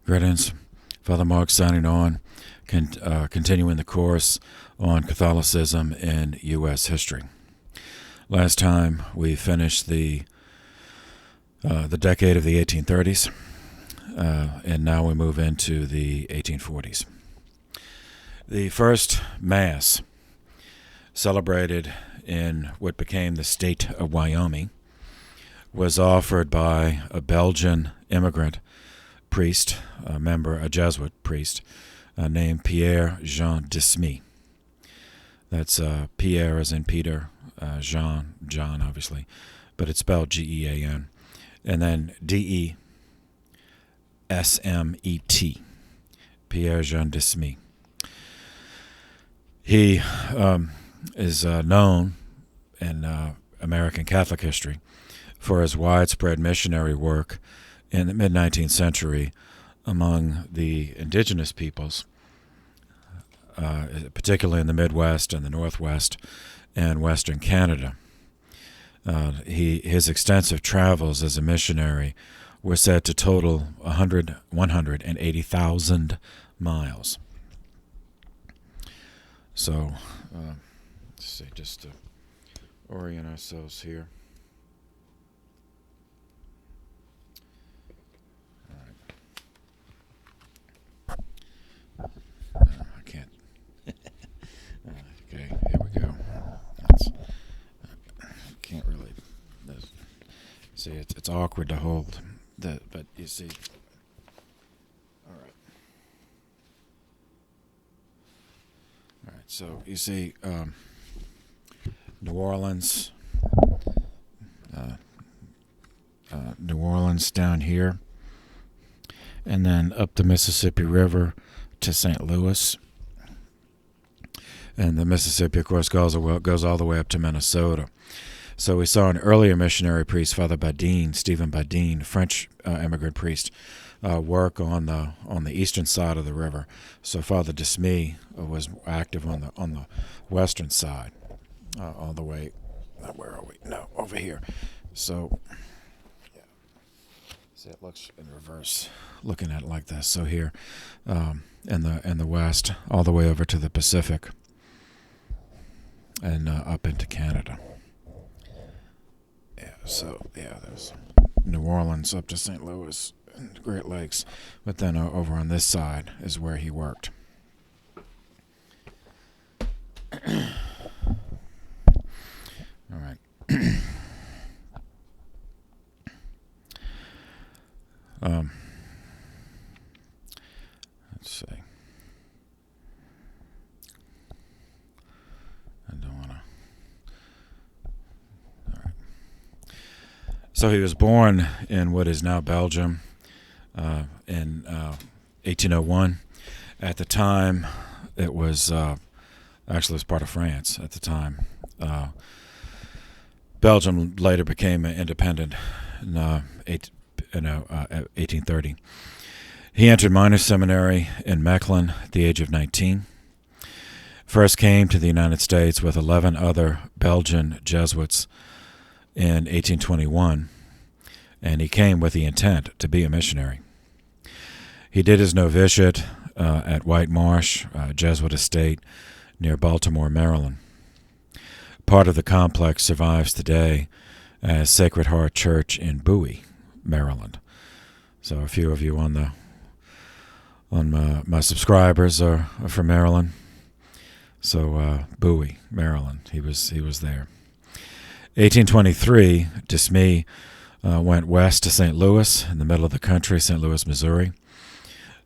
Greetings. Father Mark signing on, continuing the course on Catholicism in U.S. history. Last time we finished the decade of the 1830s, and now we move into the 1840s. The first Mass celebrated in what became the state of Wyoming was offered by a Belgian immigrant priest, a Jesuit priest, named Pierre Jean de Smee. That's Pierre as in Peter, John obviously, but it's spelled G-E-A-N, and then D-E-S-M-E-T, Pierre Jean de Smee. He is known in American Catholic history for his widespread missionary work in the mid-19th century among the indigenous peoples, particularly in the Midwest and the Northwest and Western Canada. His extensive travels as a missionary were said to total 180,000 miles. So, let's see, just to orient ourselves here. I can't. Okay, here we go. Can't really. See, it's awkward to hold, but you see. All right. So you see, New Orleans down here, and then up the Mississippi River to St. Louis, and the Mississippi, of course, goes all the way up to Minnesota. So we saw an earlier missionary priest, Father Badin, Stephen Badin, French immigrant priest, work on the eastern side of the river. So Father de Smee was active on the western side, all the way. Where are we? No, over here. So, yeah. See, it looks in reverse, looking at it like this. So here, in the west, all the way over to the Pacific, and up into Canada. Yeah. So there's New Orleans up to St. Louis and the Great Lakes, but then over on this side is where he worked. All right. Let's see. I don't want to. All right. So he was born in what is now Belgium in 1801. At the time, it was actually it was part of France at the time. Belgium later became independent in 1830. He entered minor seminary in Mechlin at the age of 19. First came to the United States with 11 other Belgian Jesuits in 1821, and he came with the intent to be a missionary. He did his novitiate at White Marsh, Jesuit estate near Baltimore, Maryland. Part of the complex survives today as Sacred Heart Church in Bowie, Maryland. So a few of you on my subscribers are from Maryland. So Bowie, Maryland, he was there. 1823, de Smee went west to St. Louis, in the middle of the country, St. Louis, Missouri.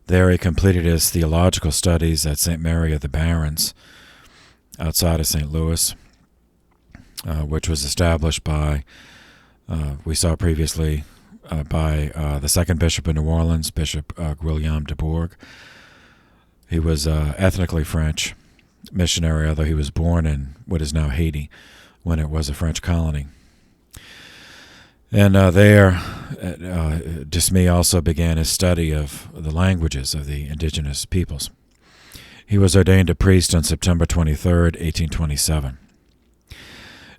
There he completed his theological studies at St. Mary of the Barrens, outside of St. Louis, which was established by, we saw previously, by the second Bishop of New Orleans, Bishop Guillaume de Bourg. He was ethnically French missionary, although he was born in what is now Haiti, when it was a French colony. And there, de Smee also began his study of the languages of the indigenous peoples. He was ordained a priest on September 23, 1827.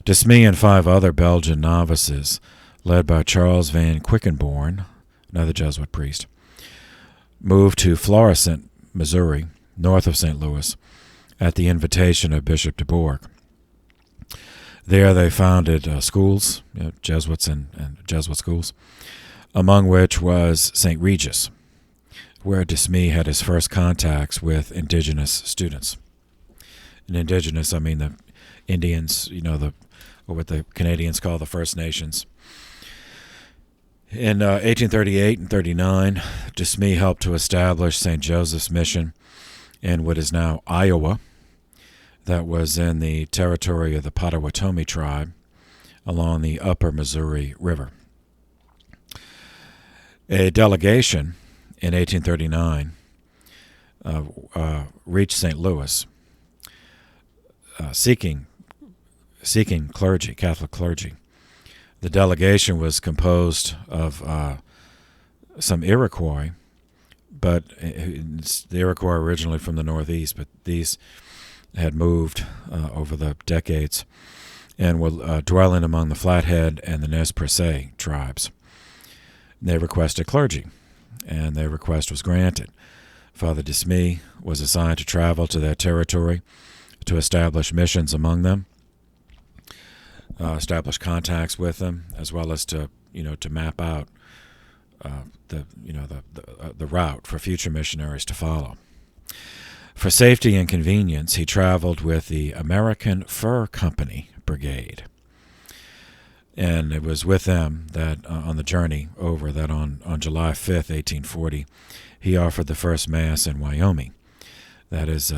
De Smee and 5 other Belgian novices, led by Charles van Quickenborne, another Jesuit priest, moved to Florissant, Missouri, north of St. Louis, at the invitation of Bishop de Bourgh. There they founded schools, Jesuits and Jesuit schools, among which was St. Regis, where de Smee had his first contacts with indigenous students. And indigenous, I mean the Indians, or what the Canadians call the First Nations. In 1838 and 39, de Smee helped to establish St. Joseph's Mission in what is now Iowa. That was in the territory of the Potawatomi tribe along the upper Missouri River. A delegation in 1839 reached St. Louis seeking clergy, Catholic clergy. The delegation was composed of some Iroquois, but the Iroquois originally from the Northeast, but these had moved over the decades and were dwelling among the Flathead and the Nez Perce tribes. They requested clergy, and their request was granted. Father de Smee was assigned to travel to their territory to establish missions among them, establish contacts with them, as well as to map out the route for future missionaries to follow. For safety and convenience, he traveled with the American Fur Company Brigade. And it was with them that on the journey over that on July 5th, 1840, he offered the first Mass in Wyoming. That is,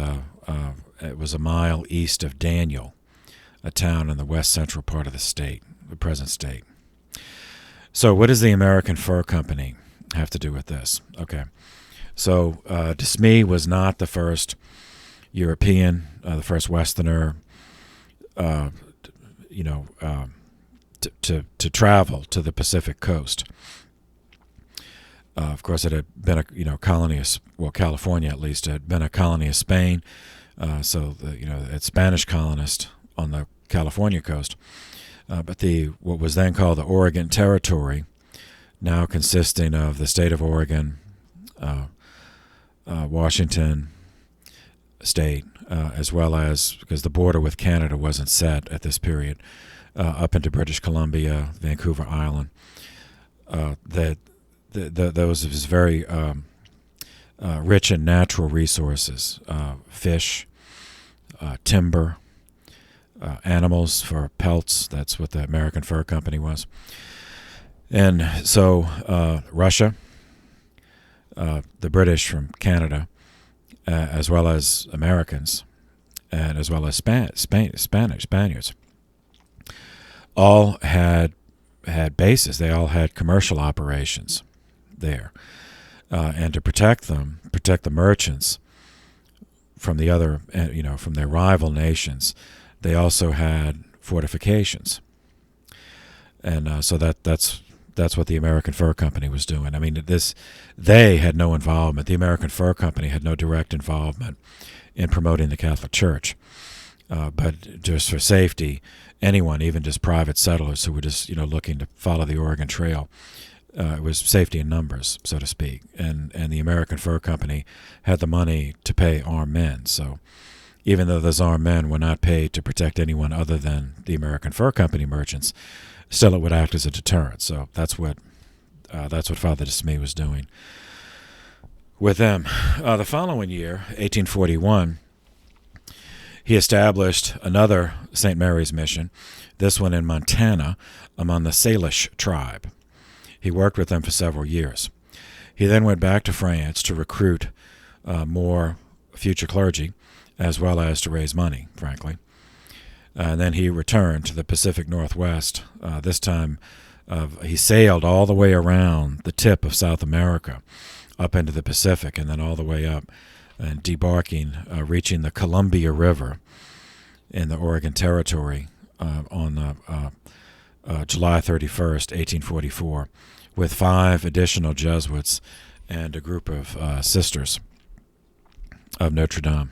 it was a mile east of Daniel, a town in the west central part of the state, the present state. So what does the American Fur Company have to do with this? Okay. So de Smee was not the first European, the first Westerner, to travel to the Pacific coast. Of course, it had been a colony of, California at least, had been a colony of Spain. So it's Spanish colonists on the California coast. But what was then called the Oregon Territory, now consisting of the state of Oregon, Washington state, as well as, because the border with Canada wasn't set at this period, up into British Columbia, Vancouver Island. Those was very rich in natural resources, fish, timber, animals for pelts. That's what the American Fur Company was. And so Russia, the British from Canada, as well as Americans, and as well as Spaniards, all had bases. They all had commercial operations there, and to protect the merchants from the other, from their rival nations, they also had fortifications, and so that's what the American Fur Company was doing. I mean, they had no involvement. The American Fur Company had no direct involvement in promoting the Catholic Church, but just for safety, anyone, even just private settlers who were just looking to follow the Oregon Trail, it was safety in numbers, so to speak. And the American Fur Company had the money to pay armed men. So even though those armed men were not paid to protect anyone other than the American Fur Company merchants, still it would act as a deterrent. So that's what Father de Smee was doing with them. The following year, 1841, he established another St. Mary's mission, this one in Montana, among the Salish tribe. He worked with them for several years. He then went back to France to recruit more future clergy, as well as to raise money, frankly. And then he returned to the Pacific Northwest. This time he sailed all the way around the tip of South America, up into the Pacific, and then all the way up, and debarking, reaching the Columbia River in the Oregon Territory on July 31st, 1844, with 5 additional Jesuits and a group of sisters of Notre Dame.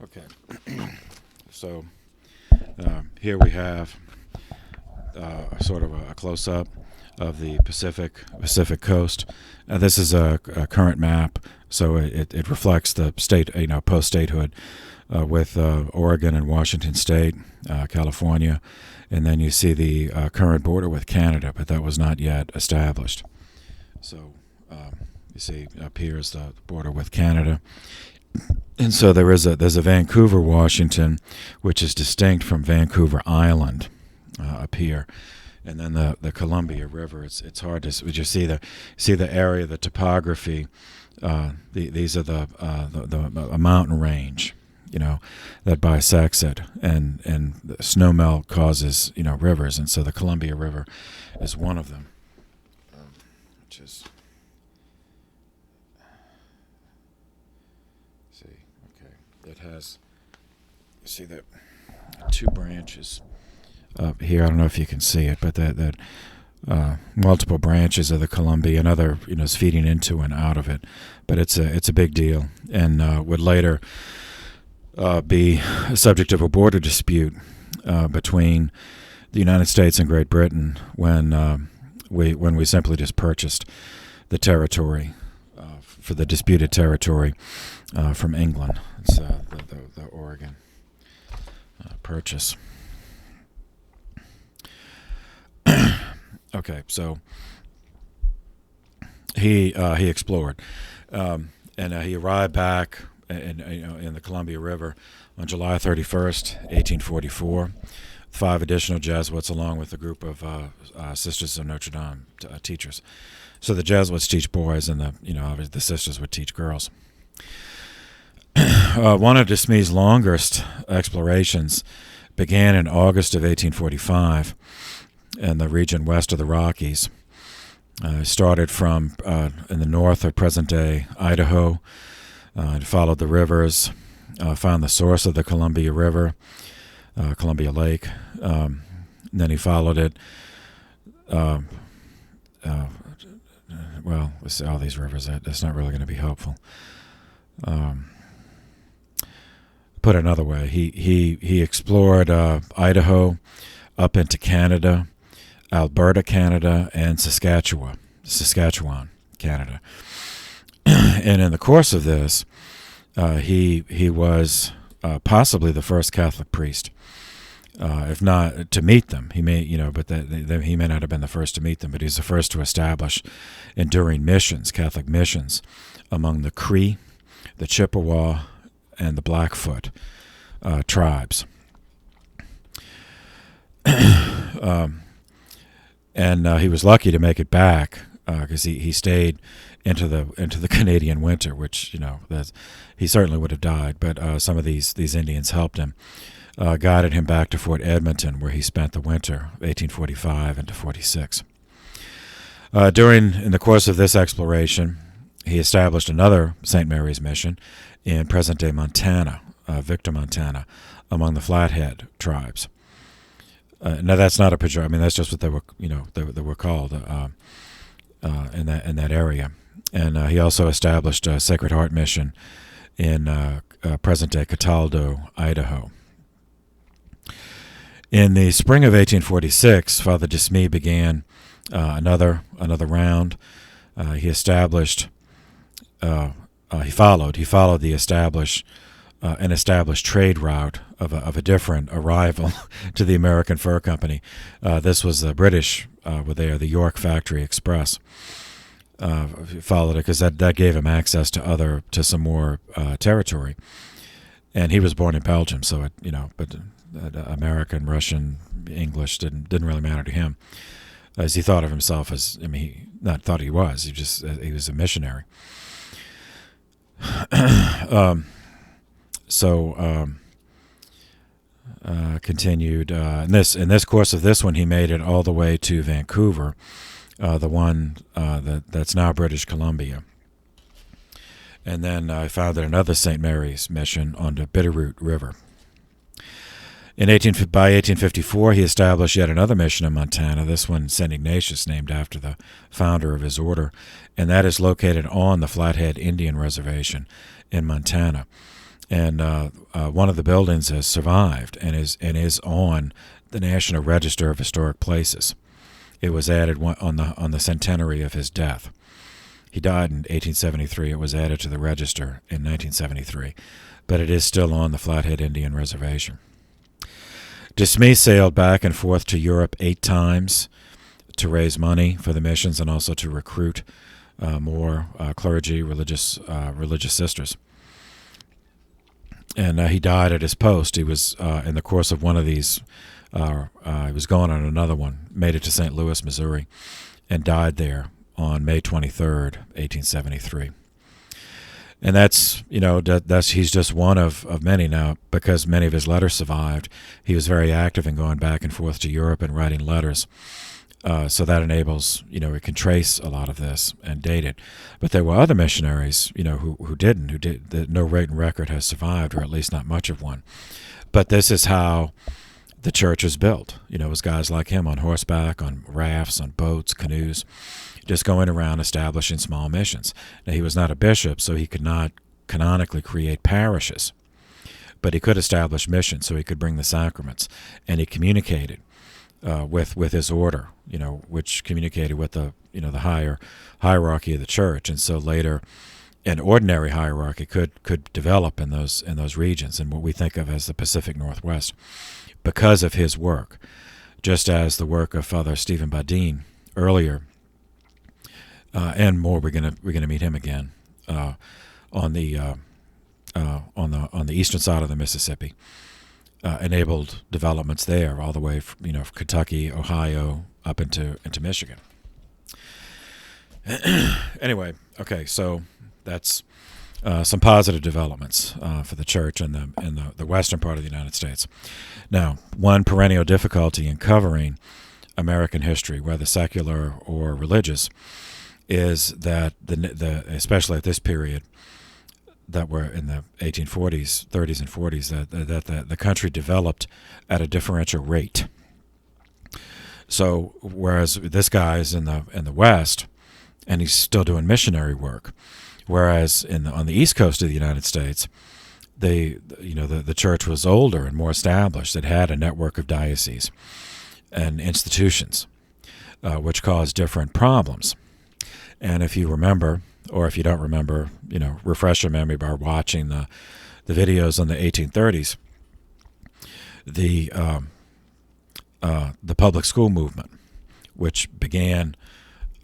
Okay, so here we have sort of a close-up of the Pacific coast. This is a current map, so it reflects the state, post statehood, with Oregon and Washington State, California, and then you see the current border with Canada, but that was not yet established. So you see up here is the border with Canada. And so there's a Vancouver, Washington, which is distinct from Vancouver Island up here, and then the Columbia River. It's hard to just see the area, the topography. These are the mountain range, that bisects it, and the snowmelt causes rivers, and so the Columbia River is one of them, which is. It has, you see that two branches up here. I don't know if you can see it, but that multiple branches of the Columbia and other is feeding into and out of it. But it's a big deal, and would later be a subject of a border dispute between the United States and Great Britain when we simply just purchased the territory for the disputed territory from England. It's the Oregon purchase. Okay, so he explored, and he arrived back in the Columbia River on July 31st, 1844. 5 additional Jesuits, along with a group of Sisters of Notre Dame teachers. So the Jesuits teach boys, and the sisters would teach girls. One of de Smee's longest explorations began in August of 1845 in the region west of the Rockies. Started from in the north of present-day Idaho, followed the rivers, found the source of the Columbia River, Columbia Lake. And then he followed it. Well, let's see, all these rivers, that's not really going to be helpful. Put another way, he explored Idaho up into Canada, Alberta, Canada, and Saskatchewan, Canada. And in the course of this, he was possibly the first Catholic priest, if not to meet them. He may, but he may not have been the first to meet them, but he's the first to establish enduring missions, Catholic missions, among the Cree, the Chippewa, and the Blackfoot tribes. And he was lucky to make it back because he stayed into the Canadian winter, which he certainly would have died. But some of these Indians helped him, guided him back to Fort Edmonton, where he spent the winter, 1845 into 46. In the course of this exploration, he established another St. Mary's mission in present-day Montana, Victor, Montana, among the Flathead tribes. Now that's not a pejorative. I mean, that's just what they were, they were called in that area. And he also established a Sacred Heart mission in present-day Cataldo, Idaho. In the spring of 1846, Father de Smee began another round. He established. He followed the established trade route of a different arrival to the American Fur Company. This was the British were there, the York Factory Express. Followed it because that gave him access to some more territory, and he was born in Belgium, so but American, Russian, English didn't really matter to him, as he thought of himself as he was a missionary. Continued in this course of this one, he made it all the way to Vancouver, the one that's now British Columbia, and then founded another St. Mary's mission on the Bitterroot River. By 1854, he established yet another mission in Montana, this one St. Ignatius, named after the founder of his order, and that is located on the Flathead Indian Reservation in Montana. And one of the buildings has survived and is on the National Register of Historic Places. It was added on the centenary of his death. He died in 1873. It was added to the register in 1973, but it is still on the Flathead Indian Reservation. DeSmee sailed back and forth to Europe 8 times to raise money for the missions and also to recruit more clergy, religious sisters. And he died at his post. He was in the course of one of these. He was going on another one. Made it to St. Louis, Missouri, and died there on May 23rd, 1873. And that's he's just one of many now, because many of his letters survived. He was very active in going back and forth to Europe and writing letters. So that enables, it can trace a lot of this and date it. But there were other missionaries, who didn't. No written record has survived, or at least not much of one. But this is how the church was built. It was guys like him on horseback, on rafts, on boats, canoes, just going around establishing small missions. Now, he was not a bishop, so he could not canonically create parishes, but he could establish missions, so he could bring the sacraments, and he communicated with his order, which communicated with the higher hierarchy of the church, and so later an ordinary hierarchy could develop in those regions, in what we think of as the Pacific Northwest, because of his work, just as the work of Father Stephen Badin earlier, and more. We're gonna meet him again on the eastern side of the Mississippi. Enabled developments there, all the way from Kentucky, Ohio, up into Michigan. Anyway, okay, so that's some positive developments for the church in the western part of the United States. Now, one perennial difficulty in covering American history, whether secular or religious, is that especially at this period, that were in the 1840s, 30s, and 40s, that the country developed at a differential rate. So whereas this guy is in the West, and he's still doing missionary work, whereas on the East Coast of the United States, the church was older and more established. It had a network of dioceses and institutions, which caused different problems. And if you remember, or if you don't remember, refresh your memory by watching the videos on the 1830s, the public school movement, which began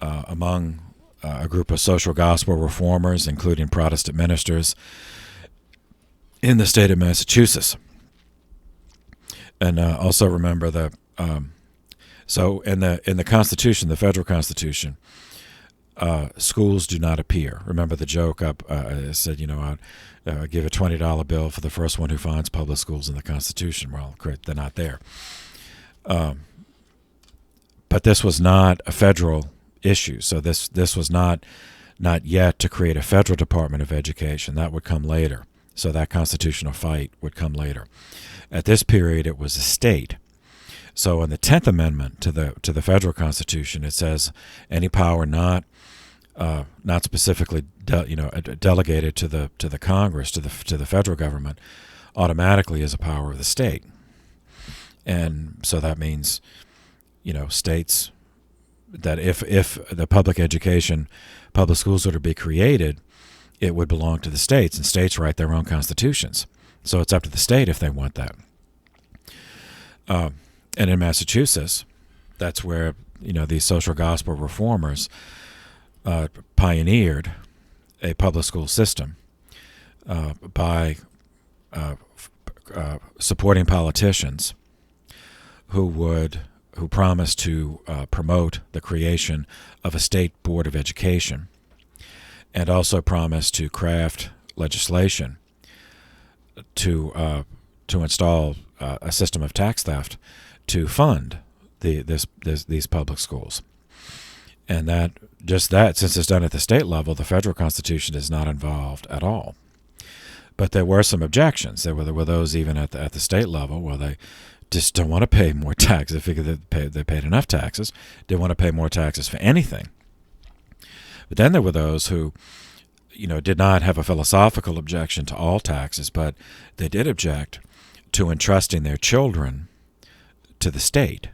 among a group of social gospel reformers, including Protestant ministers in the state of Massachusetts. And also remember that so in the Constitution, the federal Constitution, schools do not appear. Remember the joke I said, I'd give a $20 bill for the first one who finds public schools in the Constitution. Well, they're not there. But this was not a federal issue. So this was not yet to create a federal Department of Education. That would come later. So that constitutional fight would come later. At this period, it was a state. So in the 10th Amendment to the federal Constitution, it says any power not specifically delegated to the Congress, to the federal government, automatically is a power of the state. And so that means, states, that if the public schools were to be created, it would belong to the states, and states write their own constitutions. So it's up to the state if they want that. And in Massachusetts, that's where these social gospel reformers pioneered a public school system by supporting politicians who promised to promote the creation of a state board of education, and also promised to craft legislation to install a system of tax theft to fund these public schools. And since it's done at the state level, the federal Constitution is not involved at all. But there were some objections. There were those even at the state level where they just don't want to pay more taxes. They figure they paid enough taxes. Didn't want to pay more taxes for anything. But then there were those who, did not have a philosophical objection to all taxes, but they did object to entrusting their children to the state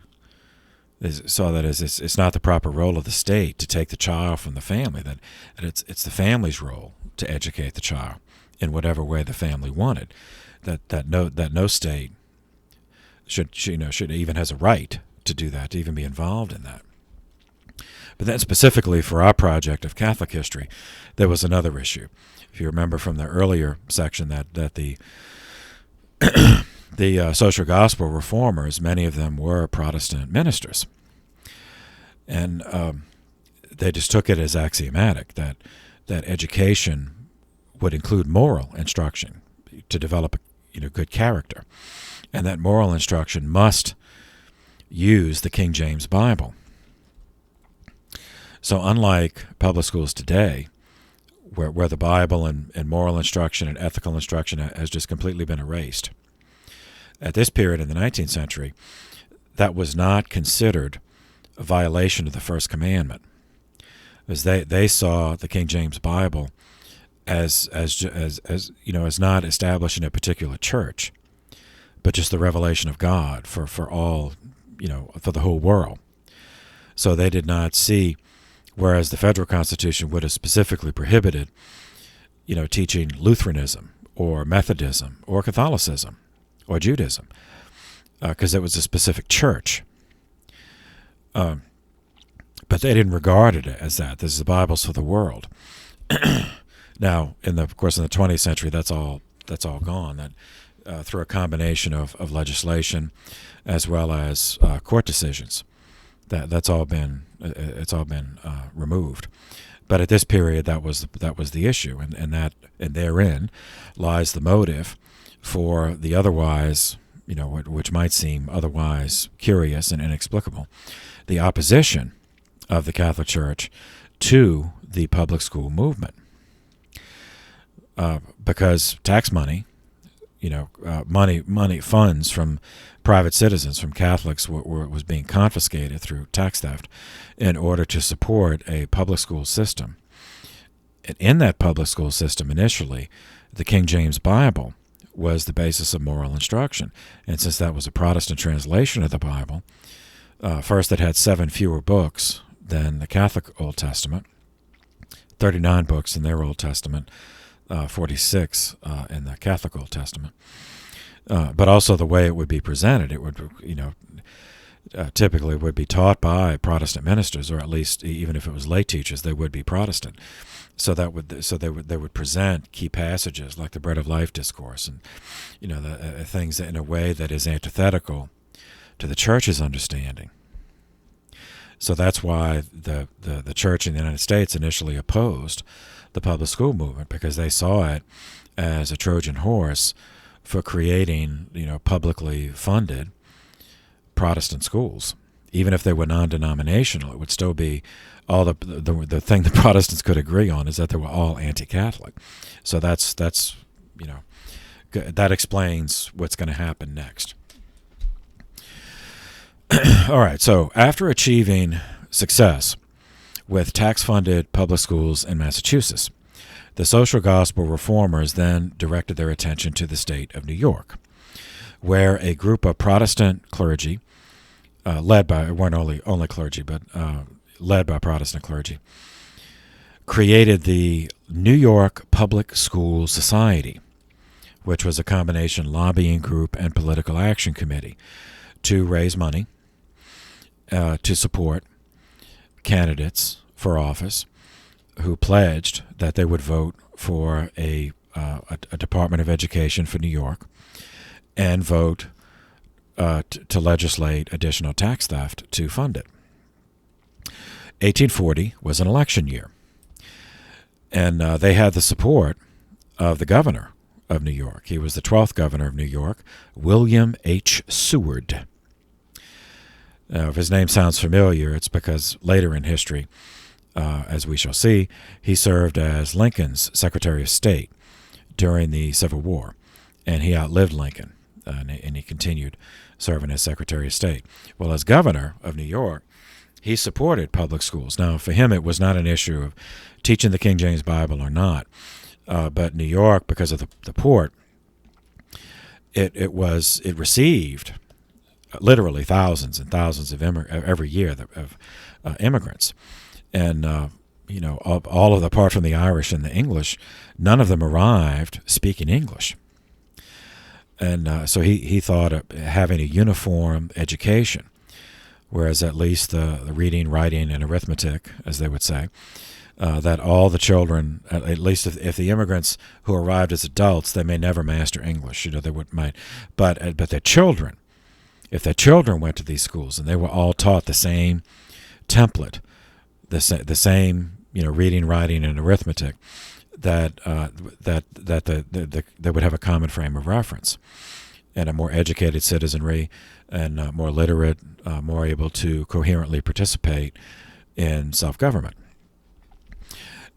They saw that as it's not the proper role of the state to take the child from the family, that it's the family's role to educate the child in whatever way the family wanted, that no state should even has a right to do that, to even be involved in that. But then specifically for our project of Catholic history, there was another issue. If you remember from the earlier section that the the social gospel reformers, many of them were Protestant ministers, and they just took it as axiomatic that education would include moral instruction to develop good character, and that moral instruction must use the King James Bible. So unlike public schools today, where the Bible and moral instruction and ethical instruction has just completely been erased, at this period in the 19th century, that was not considered a violation of the first commandment, as they saw the King James Bible as not establishing a particular church, but just the revelation of God for all, for the whole world. So they did not see, whereas the federal Constitution would have specifically prohibited, teaching Lutheranism or Methodism or Catholicism or Judaism, because it was a specific church. But they didn't regard it as that. This is the Bible's for the world. Now, of course, in the 20th century, that's all gone. That through a combination of legislation as well as court decisions, that's all been removed. But at this period, that was the issue, and therein lies the motive for the otherwise, which might seem otherwise curious and inexplicable, the opposition of the Catholic Church to the public school movement. Because tax money, funds from private citizens, from Catholics, was being confiscated through tax theft in order to support a public school system. And in that public school system, initially, the King James Bible was the basis of moral instruction. And since that was a Protestant translation of the Bible, first it had 7 fewer books than the Catholic Old Testament, 39 books in their Old Testament, 46 in the Catholic Old Testament. But also the way it would be presented, it would, typically would be taught by Protestant ministers, or at least even if it was lay teachers, they would be Protestant. So they would present key passages like the Bread of Life discourse, and the things in a way that is antithetical to the church's understanding. So that's why the church in the United States initially opposed the public school movement, because they saw it as a Trojan horse for creating, publicly funded Protestant schools. Even if they were non-denominational, it would still be all the thing the Protestants could agree on is that they were all anti-Catholic. So that's that explains what's going to happen next. All right, so after achieving success with tax-funded public schools in Massachusetts, the social gospel reformers then directed their attention to the state of New York, where a group of Protestant clergy, led by Protestant clergy, created the New York Public School Society, which was a combination lobbying group and political action committee to raise money to support candidates for office who pledged that they would vote for a Department of Education for New York and vote to legislate additional tax theft to fund it. 1840 was an election year, and they had the support of the governor of New York. He was the 12th governor of New York, William H. Seward. If his name sounds familiar, it's because later in history, as we shall see, he served as Lincoln's Secretary of State during the Civil War, and he outlived Lincoln, and he continued serving as Secretary of State. Well, as governor of New York, he supported public schools. Now, for him, it was not an issue of teaching the King James Bible or not, but New York, because of the port, it received literally thousands and thousands of every year of immigrants. And all of the, apart from the Irish and the English, none of them arrived speaking English. And so he thought of having a uniform education, whereas at least the reading, writing, and arithmetic, as they would say, that all the children, at least if the immigrants who arrived as adults, they may never master English. They might, but their children, if their children went to these schools and they were all taught the same template, the same reading, writing, and arithmetic, that they would have a common frame of reference, and a more educated citizenry, and more literate, more able to coherently participate in self-government.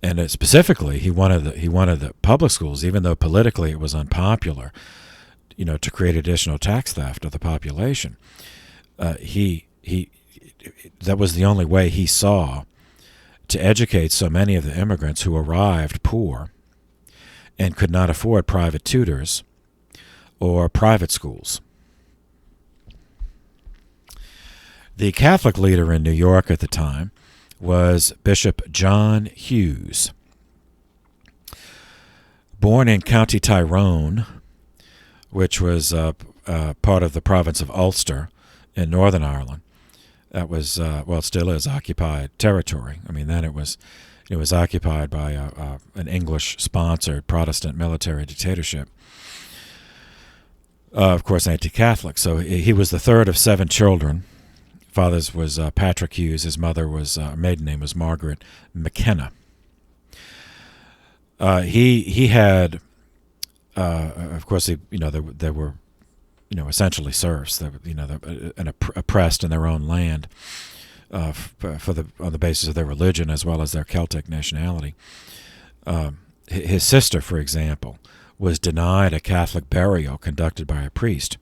And specifically, he wanted the public schools, even though politically it was unpopular, to create additional tax theft of the population. That was the only way he saw to educate so many of the immigrants who arrived poor and could not afford private tutors or private schools. The Catholic leader in New York at the time was Bishop John Hughes. Born in County Tyrone, which was part of the province of Ulster in Northern Ireland. That was, it still is occupied territory. I mean, then it was occupied by an English-sponsored Protestant military dictatorship. Of course, anti-Catholic. So he was the third of 7 children. Father's was Patrick Hughes. His mother was maiden name was Margaret McKenna. He had, of course, they were, essentially serfs. They were, and oppressed in their own land on the basis of their religion as well as their Celtic nationality. His sister, for example, was denied a Catholic burial conducted by a priest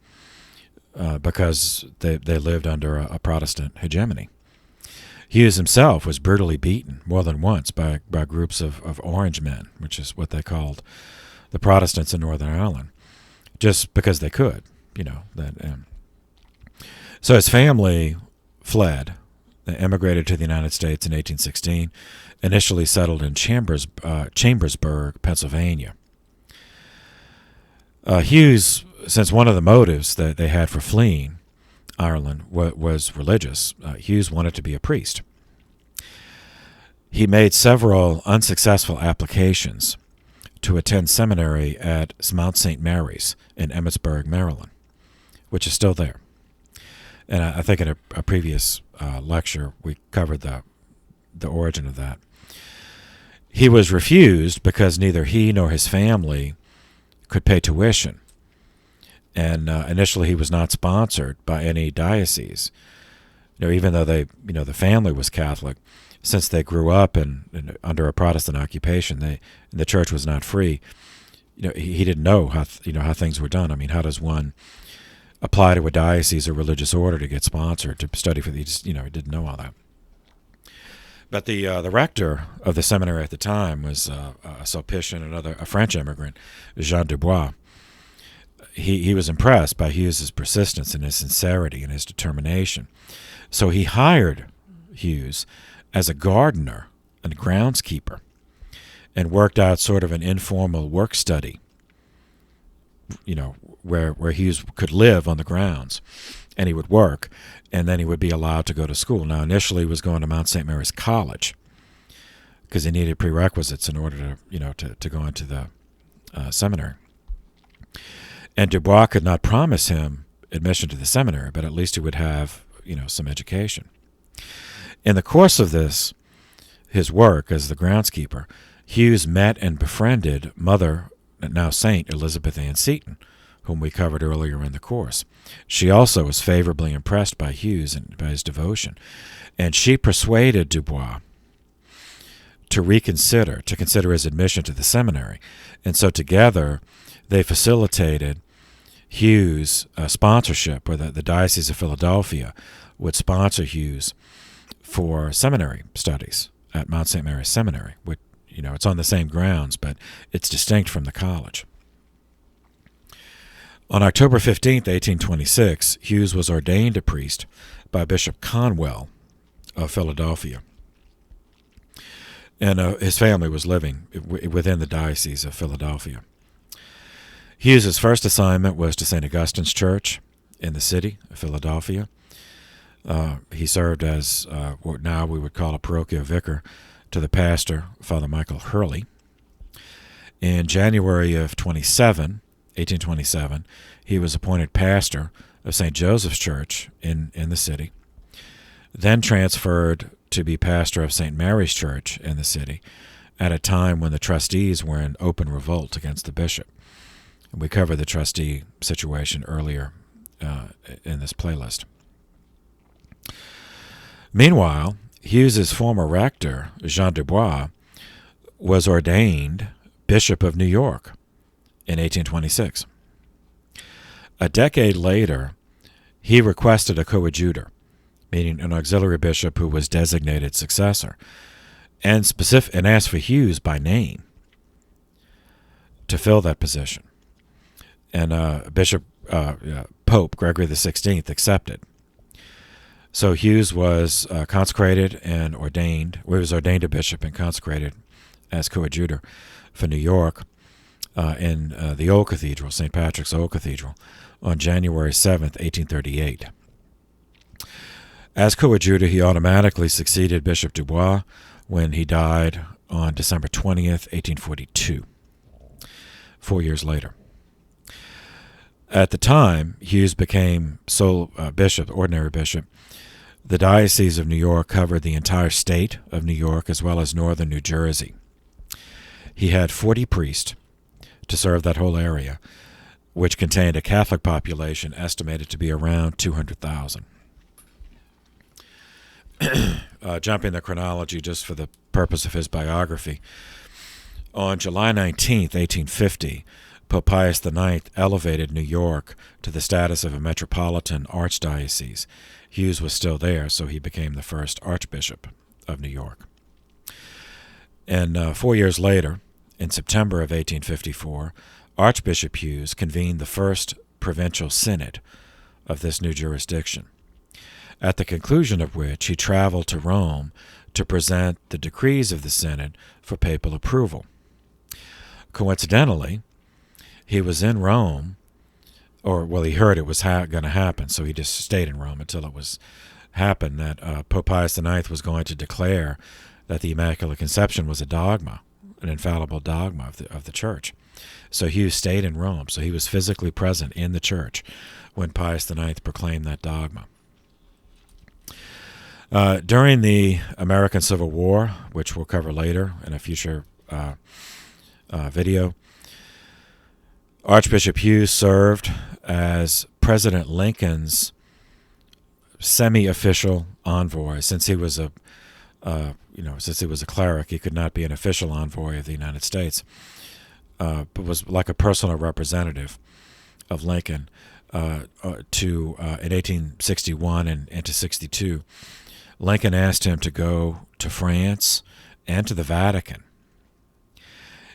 because they lived under a Protestant hegemony. Hughes himself was brutally beaten more than once by groups of Orange men, which is what they called the Protestants in Northern Ireland, just because they could, So his family fled. They emigrated to the United States in 1816, initially settled in Chambersburg, Pennsylvania. Hughes, since one of the motives that they had for fleeing Ireland was religious, Hughes wanted to be a priest. He made several unsuccessful applications to attend seminary at Mount St. Mary's in Emmitsburg, Maryland, which is still there. And I think in a previous lecture we covered the origin of that. He was refused because neither he nor his family could pay tuition. And initially he was not sponsored by any diocese. Even though the family was Catholic, since they grew up under a Protestant occupation, and the church was not free. He didn't know how things were done. I mean, how does one apply to a diocese or religious order to get sponsored to study for these? He didn't know all that. But the rector of the seminary at the time was a Sulpician, a French immigrant, Jean Dubois. He was impressed by Hughes's persistence and his sincerity and his determination. So he hired Hughes as a gardener and groundskeeper and worked out sort of an informal work study, where Hughes could live on the grounds, and he would work, and then he would be allowed to go to school. Now, initially he was going to Mount St. Mary's College because he needed prerequisites in order to go into the seminary. And Dubois could not promise him admission to the seminary, but at least he would have, some education. In the course of his work as the groundskeeper, Hughes met and befriended Mother, now Saint Elizabeth Ann Seton, whom we covered earlier in the course. She also was favorably impressed by Hughes and by his devotion, and she persuaded Dubois to consider his admission to the seminary. And so together they facilitated Hughes' sponsorship, or the Diocese of Philadelphia would sponsor Hughes for seminary studies at Mount St. Mary's Seminary, which, it's on the same grounds, but it's distinct from the college. On October 15th, 1826, Hughes was ordained a priest by Bishop Conwell of Philadelphia. And his family was living within the Diocese of Philadelphia. Hughes's first assignment was to St. Augustine's Church in the city of Philadelphia. He served as what now we would call a parochial vicar to the pastor, Father Michael Hurley. In January of 1827, he was appointed pastor of St. Joseph's Church in the city, then transferred to be pastor of St. Mary's Church in the city at a time when the trustees were in open revolt against the bishop. We covered the trustee situation earlier in this playlist. Meanwhile, Hughes's former rector, Jean Dubois, was ordained Bishop of New York in 1826. A decade later, he requested a coadjutor, meaning an auxiliary bishop who was designated successor, and asked for Hughes by name to fill that position. And Pope Gregory XVI accepted. So Hughes was consecrated and ordained. He was ordained a bishop and consecrated as coadjutor for New York in the Old Cathedral, St. Patrick's Old Cathedral, on January 7th, 1838. As coadjutor, he automatically succeeded Bishop Dubois when he died on December 20th, 1842, 4 years later. At the time Hughes became sole bishop, ordinary bishop, the Diocese of New York covered the entire state of New York as well as northern New Jersey. He had 40 priests to serve that whole area, which contained a Catholic population estimated to be around 200,000. Jumping the chronology just for the purpose of his biography, on July 19th, 1850, Pope Pius IX elevated New York to the status of a metropolitan archdiocese. Hughes was still there, so he became the first Archbishop of New York. And 4 years later, in September of 1854, Archbishop Hughes convened the first provincial synod of this new jurisdiction, at the conclusion of which he traveled to Rome to present the decrees of the synod for papal approval. Coincidentally, he was in Rome, he heard it was going to happen, so he just stayed in Rome until it was happened that Pope Pius IX was going to declare that the Immaculate Conception was a dogma, an infallible dogma of the Church. So Hughes stayed in Rome, so he was physically present in the Church when Pius IX proclaimed that dogma. During the American Civil War, which we'll cover later in a future video, Archbishop Hughes served as President Lincoln's semi-official envoy. Since he was a cleric, he could not be an official envoy of the United States, but was like a personal representative of Lincoln in 1861 and into 62. Lincoln asked him to go to France and to the Vatican.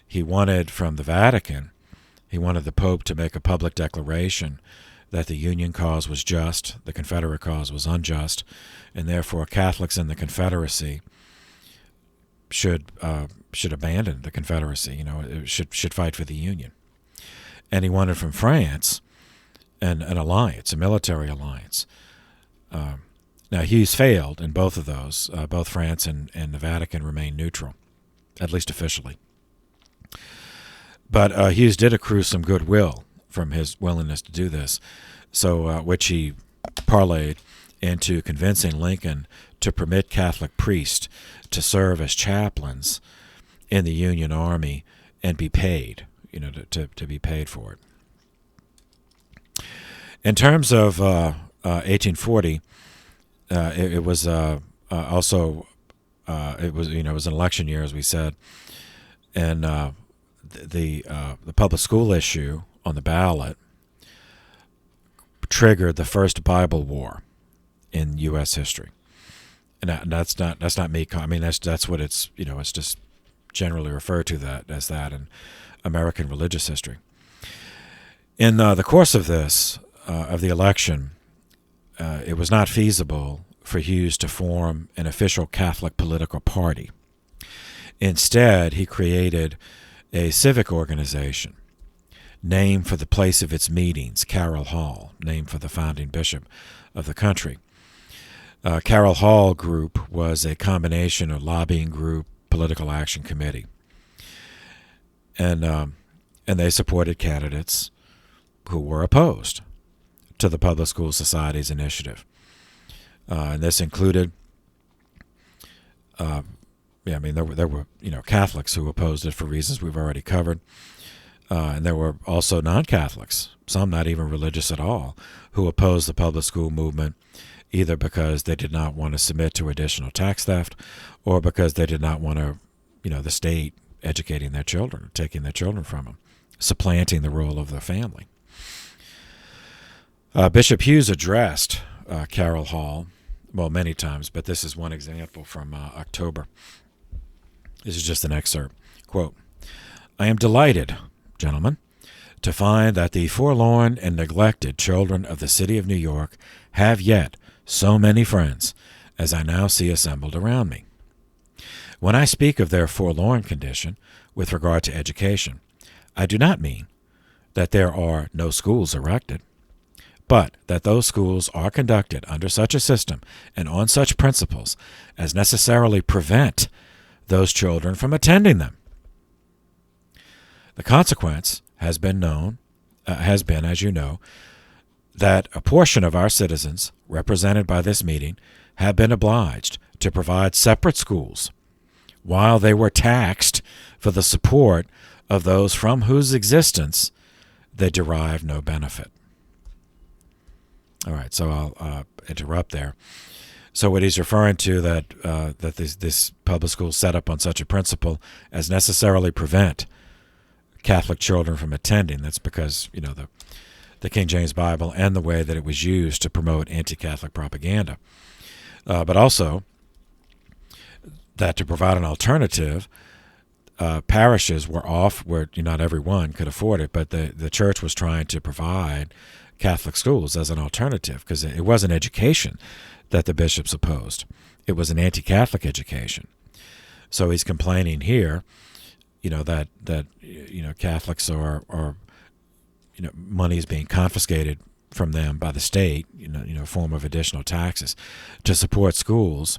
He wanted from the Vatican, he wanted the Pope to make a public declaration that the Union cause was just, the Confederate cause was unjust, and therefore Catholics in the Confederacy should abandon the Confederacy. Should fight for the Union. And he wanted from France an alliance, a military alliance. Now, Hughes failed in both of those. Both France and the Vatican remained neutral, at least officially. But Hughes did accrue some goodwill from his willingness to do this, so which he parlayed into convincing Lincoln to permit Catholic priests to serve as chaplains in the Union Army and be paid, to be paid for it. In terms of 1840, it was also it was an election year, as we said, and the public school issue on the ballot triggered the first Bible war in U.S. history, and that's not me. I mean, that's what it's it's just generally referred to as that in American religious history. In the course of the election, it was not feasible for Hughes to form an official Catholic political party. Instead, he created a civic organization named for the place of its meetings, Carroll Hall, named for the founding bishop of the country. Carroll Hall Group was a combination of lobbying group, political action committee, and they supported candidates who were opposed to the Public School Society's initiative. And this included, there were Catholics who opposed it for reasons we've already covered, and there were also non-Catholics, some not even religious at all, who opposed the public school movement, either because they did not want to submit to additional tax theft, or because they did not want to, the state educating their children, taking their children from them, supplanting the role of the family. Bishop Hughes addressed Carroll Hall, many times, but this is one example from October. This is just an excerpt. Quote, "I am delighted, gentlemen, to find that the forlorn and neglected children of the city of New York have yet so many friends as I now see assembled around me. When I speak of their forlorn condition with regard to education, I do not mean that there are no schools erected, but that those schools are conducted under such a system and on such principles as necessarily prevent those children from attending them. The consequence has been, as you know, that a portion of our citizens, represented by this meeting, have been obliged to provide separate schools, while they were taxed for the support of those from whose existence they derive no benefit." All right, so I'll interrupt there. So what he's referring to that this public school set up on such a principle as necessarily prevent Catholic children from attending. That's because the King James Bible and the way that it was used to promote anti-Catholic propaganda, but also that to provide an alternative, parishes were off where not everyone could afford it, but the church was trying to provide Catholic schools as an alternative, because it wasn't education that the bishops opposed. It was an anti-Catholic education. So he's complaining here, that Catholics are money is being confiscated from them by the state, form of additional taxes, to support schools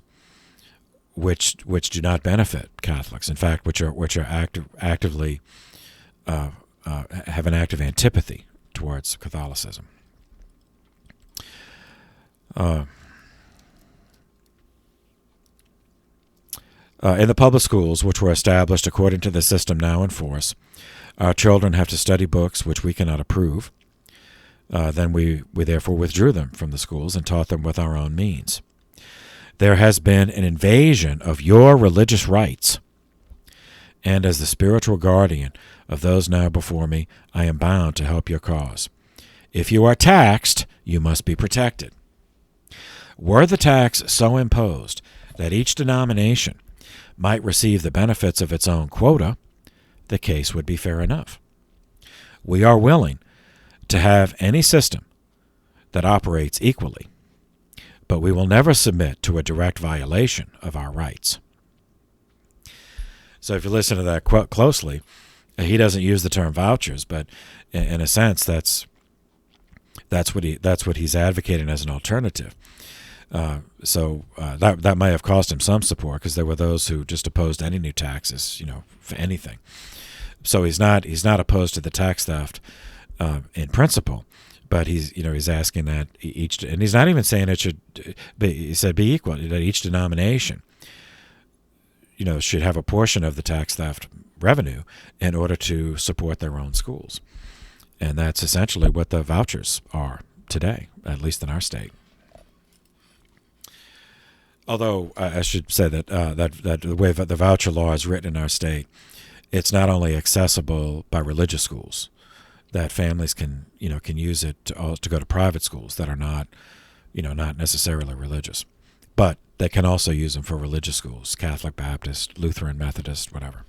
which do not benefit Catholics. In fact, which are actively have an active antipathy towards Catholicism. In the public schools, which were established according to the system now in force, our children have to study books which we cannot approve. Then we therefore withdrew them from the schools and taught them with our own means. There has been an invasion of your religious rights, and as the spiritual guardian of those now before me, I am bound to help your cause. If you are taxed, you must be protected. Were the tax so imposed that each denomination might receive the benefits of its own quota, the case would be fair enough. We are willing to have any system that operates equally, but we will never submit to a direct violation of our rights. So if you listen to that quote closely, he doesn't use the term vouchers, but in a sense, that's what he's advocating as an alternative. So that may have cost him some support, because there were those who just opposed any new taxes, for anything. So he's not opposed to the tax theft in principle, but he's asking that each, and he's not even saying it should be, he said be equal, that each denomination should have a portion of the tax theft revenue in order to support their own schools. And that's essentially what the vouchers are today, at least in our state. Although I should say that the way that the voucher law is written in our state, it's not only accessible by religious schools, that families can use it to go to private schools that are not necessarily religious, but they can also use them for religious schools, Catholic, Baptist, Lutheran, Methodist, whatever.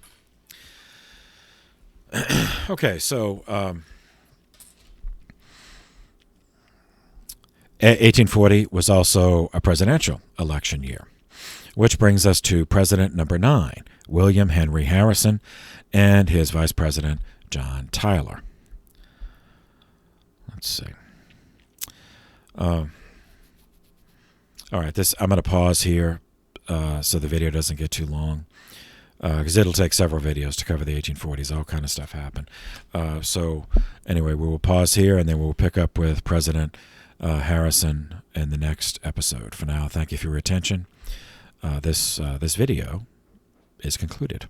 Okay, so 1840 was also a presidential election year, which brings us to President number 9, William Henry Harrison, and his Vice President, John Tyler. Let's see. All right, I'm going to pause here so the video doesn't get too long, because it'll take several videos to cover the 1840s. All kind of stuff happened. So anyway, we will pause here, and then we'll pick up with President Harrison in the next episode. For now, thank you for your attention. This video is concluded.